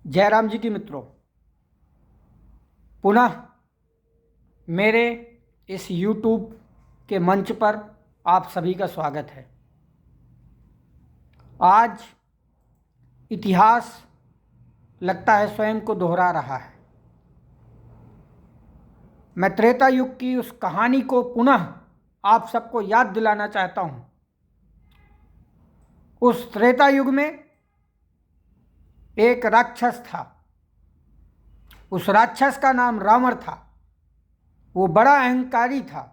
जयराम जी की मित्रों, पुनः मेरे इस YouTube के मंच पर आप सभी का स्वागत है। आज इतिहास लगता है स्वयं को दोहरा रहा है। मैं त्रेता युग की उस कहानी को पुनः आप सबको याद दिलाना चाहता हूँ। उस त्रेता युग में एक राक्षस था। उस राक्षस का नाम रावण था। वो बड़ा अहंकारी था।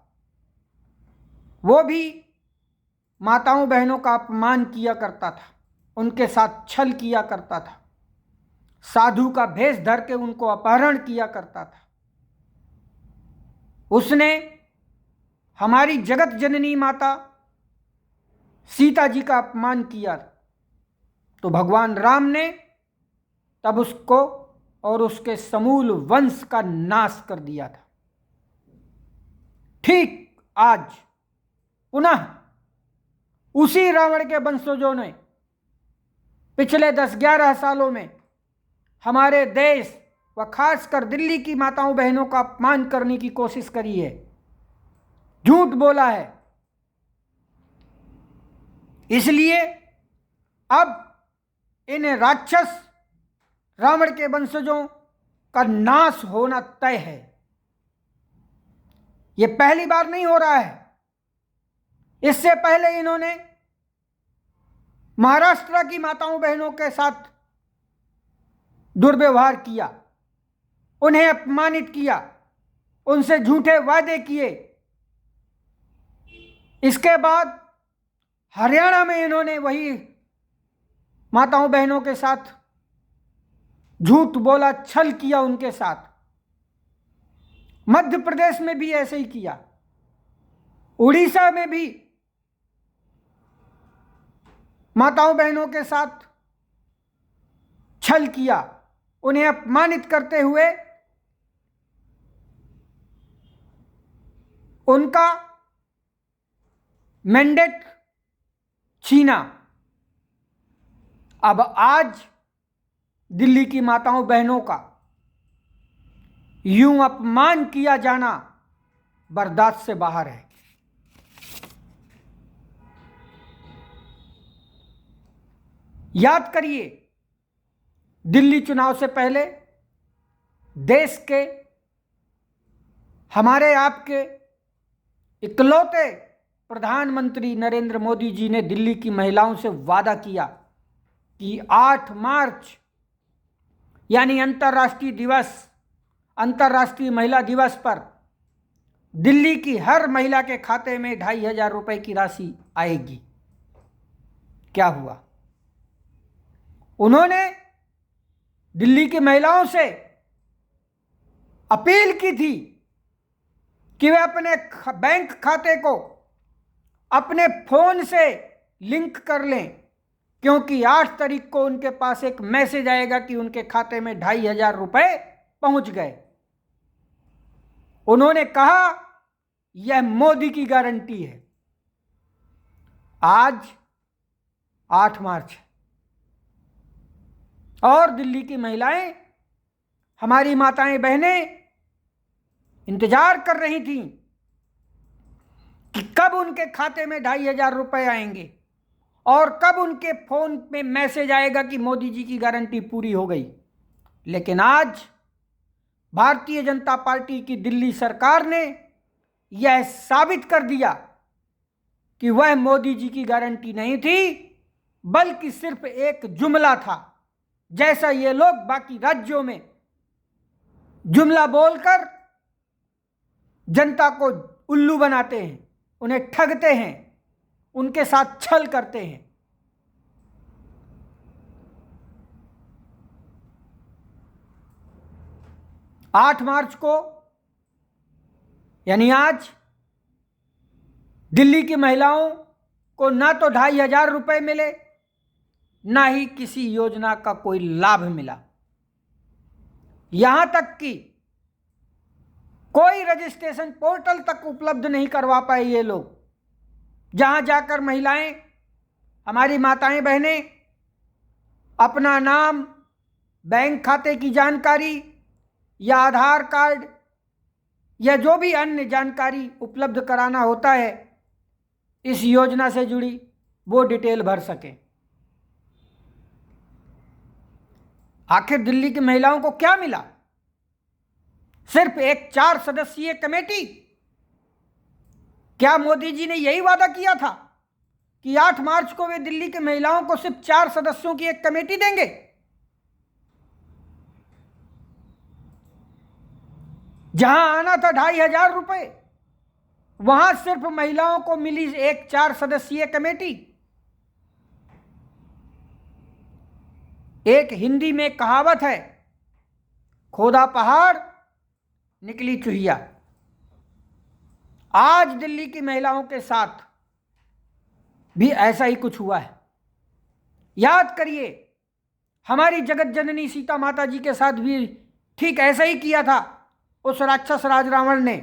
वो भी माताओं बहनों का अपमान किया करता था, उनके साथ छल किया करता था, साधु का भेष धर के उनको अपहरण किया करता था। उसने हमारी जगत जननी माता सीता जी का अपमान किया, तो भगवान राम ने तब उसको और उसके समूल वंश का नाश कर दिया था। ठीक आज पुनः उसी रावण के वंशजों ने पिछले 10-11 सालों में हमारे देश व खासकर दिल्ली की माताओं बहनों का अपमान करने की कोशिश करी है, झूठ बोला है। इसलिए अब इन राक्षस रावण के वंशजों का नाश होना तय है। यह पहली बार नहीं हो रहा है। इससे पहले इन्होंने महाराष्ट्र की माताओं बहनों के साथ दुर्व्यवहार किया, उन्हें अपमानित किया, उनसे झूठे वादे किए। इसके बाद हरियाणा में इन्होंने वही माताओं बहनों के साथ झूठ बोला, छल किया उनके साथ। मध्य प्रदेश में भी ऐसे ही किया, उड़ीसा में भी माताओं बहनों के साथ छल किया, उन्हें अपमानित करते हुए उनका मैंडेट छीना। अब आज दिल्ली की माताओं बहनों का यूं अपमान किया जाना बर्दाश्त से बाहर है। याद करिए, दिल्ली चुनाव से पहले देश के हमारे आपके इकलौते प्रधानमंत्री नरेंद्र मोदी जी ने दिल्ली की महिलाओं से वादा किया कि 8 मार्च यानी अंतर्राष्ट्रीय महिला दिवस पर दिल्ली की हर महिला के खाते में 2,500 रुपए की राशि आएगी। क्या हुआ? उन्होंने दिल्ली की महिलाओं से अपील की थी कि वे अपने बैंक खाते को अपने फोन से लिंक कर लें, क्योंकि 8 तारीख को उनके पास एक मैसेज आएगा कि उनके खाते में 2,500 रुपए पहुंच गए। उन्होंने कहा यह मोदी की गारंटी है। आज 8 मार्च है और दिल्ली की महिलाएं, हमारी माताएं बहनें इंतजार कर रही थीं कि कब उनके खाते में 2,500 रुपए आएंगे और कब उनके फोन में मैसेज आएगा कि मोदी जी की गारंटी पूरी हो गई। लेकिन आज भारतीय जनता पार्टी की दिल्ली सरकार ने यह साबित कर दिया कि वह मोदी जी की गारंटी नहीं थी, बल्कि सिर्फ एक जुमला था। जैसा ये लोग बाकी राज्यों में जुमला बोलकर जनता को उल्लू बनाते हैं, उन्हें ठगते हैं, उनके साथ छल करते हैं। आठ मार्च को यानी आज दिल्ली की महिलाओं को ना तो 2,500 रुपए मिले, ना ही किसी योजना का कोई लाभ मिला। यहां तक कि कोई रजिस्ट्रेशन पोर्टल तक उपलब्ध नहीं करवा पाए ये लोग, जहां जाकर महिलाएं, हमारी माताएं बहनें अपना नाम, बैंक खाते की जानकारी या आधार कार्ड या जो भी अन्य जानकारी उपलब्ध कराना होता है इस योजना से जुड़ी, वो डिटेल भर सकें। आखिर दिल्ली की महिलाओं को क्या मिला? सिर्फ एक 4 सदस्यीय कमेटी। क्या मोदी जी ने यही वादा किया था कि 8 मार्च को वे दिल्ली की महिलाओं को सिर्फ 4 सदस्यों की एक कमेटी देंगे? जहां आना था 2,500 रुपए, वहां सिर्फ महिलाओं को मिली एक 4 सदस्यीय कमेटी। एक हिंदी में कहावत है, खोदा पहाड़ निकली चुहिया। आज दिल्ली की महिलाओं के साथ भी ऐसा ही कुछ हुआ है। याद करिए, हमारी जगत जननी सीता माता जी के साथ भी ठीक ऐसा ही किया था। उस राक्षस राज रावण ने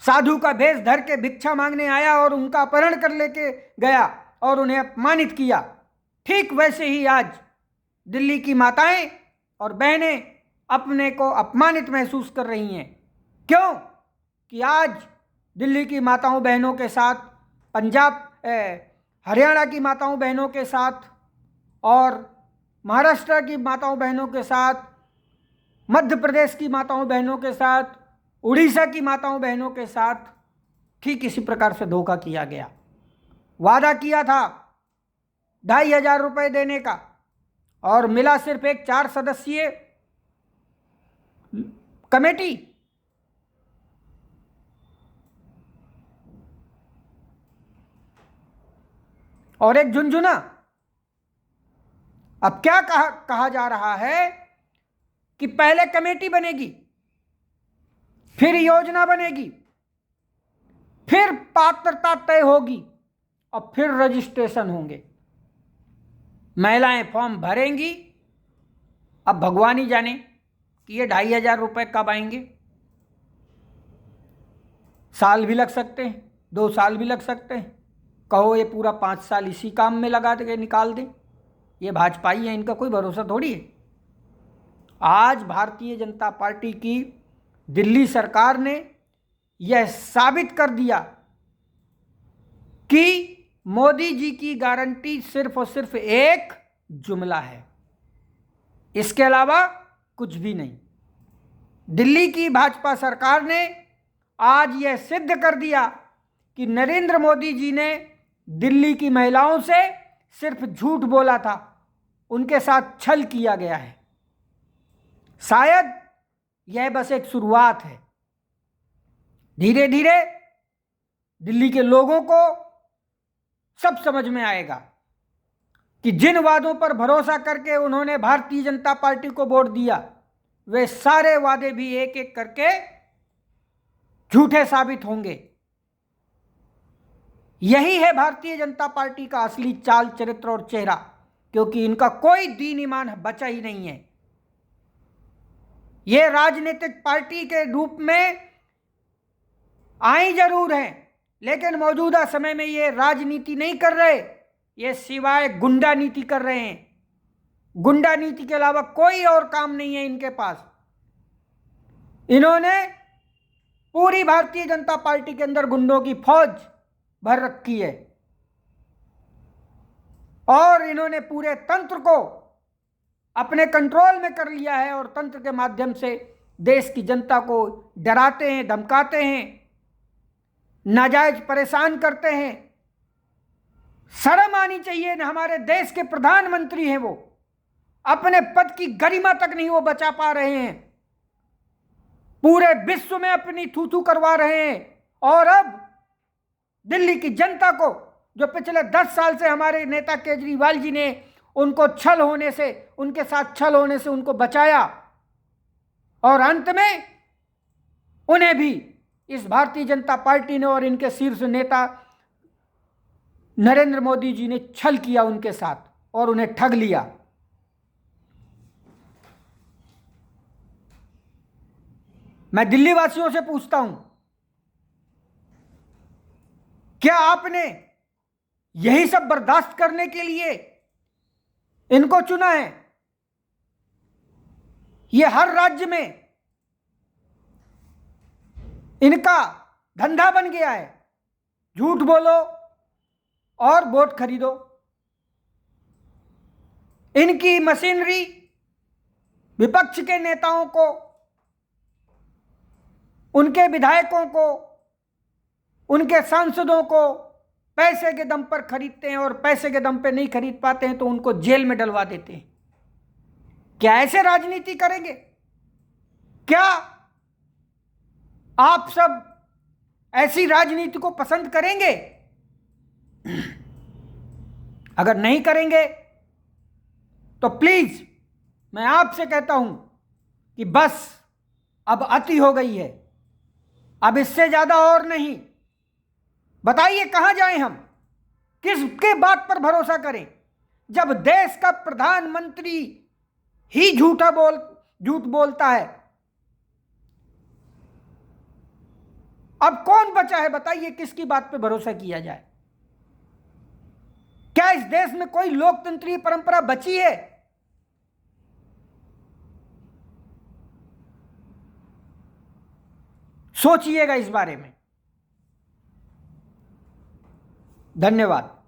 साधु का भेष धर के भिक्षा मांगने आया और उनका अपहरण कर लेके गया और उन्हें अपमानित किया। ठीक वैसे ही आज दिल्ली की माताएं और बहनें अपने को अपमानित महसूस कर रही हैं। क्यों? कि आज दिल्ली की माताओं बहनों के साथ, पंजाब हरियाणा की माताओं बहनों के साथ और महाराष्ट्र की माताओं बहनों के साथ, मध्य प्रदेश की माताओं बहनों के साथ, उड़ीसा की माताओं बहनों के साथ ठीक इसी प्रकार से धोखा किया गया। वादा किया था 2,500 रुपए देने का और मिला सिर्फ एक 4 सदस्यीय कमेटी। और एक झुनझुना। अब क्या कहा जा रहा है कि पहले कमेटी बनेगी, फिर योजना बनेगी, फिर पात्रता तय होगी और फिर रजिस्ट्रेशन होंगे। महिलाएं फॉर्म भरेंगी। अब भगवान ही जाने कि ये 2,500 रुपए कब आएंगे। साल भी लग सकते हैं, 2 साल भी लग सकते हैं। कहो ये पूरा 5 साल इसी काम में लगा के निकाल दें। ये भाजपाई है, इनका कोई भरोसा थोड़ी है। आज भारतीय जनता पार्टी की दिल्ली सरकार ने यह साबित कर दिया कि मोदी जी की गारंटी सिर्फ और सिर्फ एक जुमला है, इसके अलावा कुछ भी नहीं। दिल्ली की भाजपा सरकार ने आज यह सिद्ध कर दिया कि नरेंद्र मोदी जी ने दिल्ली की महिलाओं से सिर्फ झूठ बोला था, उनके साथ छल किया गया है। शायद यह बस एक शुरुआत है। धीरे धीरे दिल्ली के लोगों को सब समझ में आएगा कि जिन वादों पर भरोसा करके उन्होंने भारतीय जनता पार्टी को वोट दिया, वे सारे वादे भी एक एक करके झूठे साबित होंगे। यही है भारतीय जनता पार्टी का असली चाल, चरित्र और चेहरा, क्योंकि इनका कोई दीन ईमान बचा ही नहीं है। ये राजनीतिक पार्टी के रूप में आई जरूर हैं, लेकिन मौजूदा समय में ये राजनीति नहीं कर रहे, ये सिवाय गुंडा नीति कर रहे हैं। गुंडा नीति के अलावा कोई और काम नहीं है इनके पास। इन्होंने पूरी भारतीय जनता पार्टी के अंदर गुंडों की फौज भर रखी है और इन्होंने पूरे तंत्र को अपने कंट्रोल में कर लिया है और तंत्र के माध्यम से देश की जनता को डराते हैं, धमकाते हैं, नाजायज परेशान करते हैं। शर्म आनी चाहिए ना। हमारे देश के प्रधानमंत्री हैं, वो अपने पद की गरिमा तक नहीं वो बचा पा रहे हैं, पूरे विश्व में अपनी थू-थू करवा रहे हैं। और अब दिल्ली की जनता को, जो पिछले 10 साल से हमारे नेता केजरीवाल जी ने उनको छल होने से, उनके साथ छल होने से उनको बचाया, और अंत में उन्हें भी इस भारतीय जनता पार्टी ने और इनके शीर्ष नेता नरेंद्र मोदी जी ने छल किया उनके साथ और उन्हें ठग लिया। मैं दिल्ली वासियों से पूछता हूं, क्या आपने यही सब बर्दाश्त करने के लिए इनको चुना है? ये हर राज्य में इनका धंधा बन गया है। झूठ बोलो और वोट खरीदो। इनकी मशीनरी विपक्ष के नेताओं को, उनके विधायकों को, उनके सांसदों को पैसे के दम पर खरीदते हैं, और पैसे के दम पे नहीं खरीद पाते हैं तो उनको जेल में डलवा देते हैं। क्या ऐसे राजनीति करेंगे? क्या आप सब ऐसी राजनीति को पसंद करेंगे? अगर नहीं करेंगे तो प्लीज मैं आपसे कहता हूं कि बस अब अति हो गई है, अब इससे ज्यादा और नहीं। बताइए कहां जाएं हम, किसके बात पर भरोसा करें, जब देश का प्रधानमंत्री ही झूठ बोलता है। अब कौन बचा है? बताइए किसकी बात पे भरोसा किया जाए? क्या इस देश में कोई लोकतंत्रीय परंपरा बची है? सोचिएगा इस बारे में। धन्यवाद।